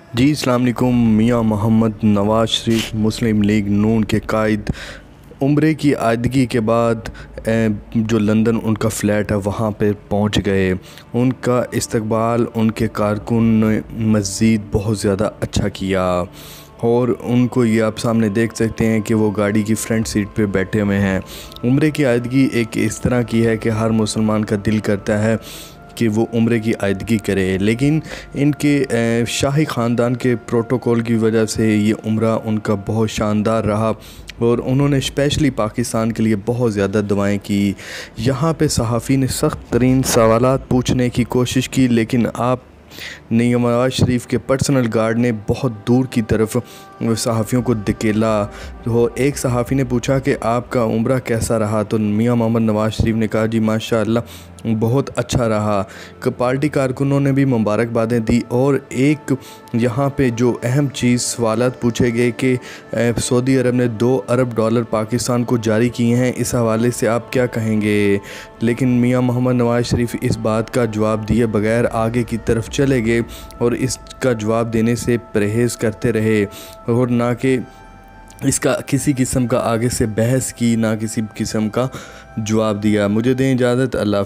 जी अस्सलाम वालेकुम। मियां मोहम्मद नवाज़ शरीफ मुस्लिम लीग नून के कायद उम्रे की आदगी के बाद जो लंदन उनका फ़्लैट है वहाँ पे पहुँच गए। उनका इस्तकबाल उनके कारकुन ने मज़ीद बहुत ज़्यादा अच्छा किया और उनको ये आप सामने देख सकते हैं कि वो गाड़ी की फ्रंट सीट पे बैठे हुए हैं। उम्रे की आदगी एक इस तरह की है कि हर मुसलमान का दिल करता है कि वो उम्रे की आदगी करे, लेकिन इनके शाही ख़ानदान के प्रोटोकॉल की वजह से ये उम्रा उनका बहुत शानदार रहा और उन्होंने स्पेशली पाकिस्तान के लिए बहुत ज़्यादा दुआएं की। यहाँ पे सहाफ़ी ने सख्त तरीन सवालात पूछने की कोशिश की, लेकिन आप नवाज़ शरीफ के पर्सनल गार्ड ने बहुत दूर की तरफ सहाफ़ियों को धकेला। तो एक सहाफ़ी ने पूछा कि आपका उम्रा कैसा रहा, तो मियां मोहम्मद नवाज़ शरीफ ने कहा जी माशाअल्लाह बहुत अच्छा रहा। पार्टी कारकुनों ने भी मुबारकबादें दी और एक यहाँ पे जो अहम चीज़ सवालात पूछे गए कि सऊदी अरब ने $2 अरब पाकिस्तान को जारी किए हैं, इस हवाले से आप क्या कहेंगे। लेकिन मियां मोहम्मद नवाज़ शरीफ इस बात का जवाब दिए बगैर आगे की तरफ चले गए और इसका जवाब देने से परहेज़ करते रहे और ना कि इसका किसी किस्म का आगे से बहस की, ना किसी किस्म का जवाब दिया। मुझे दें इजाज़त। अल्लाह।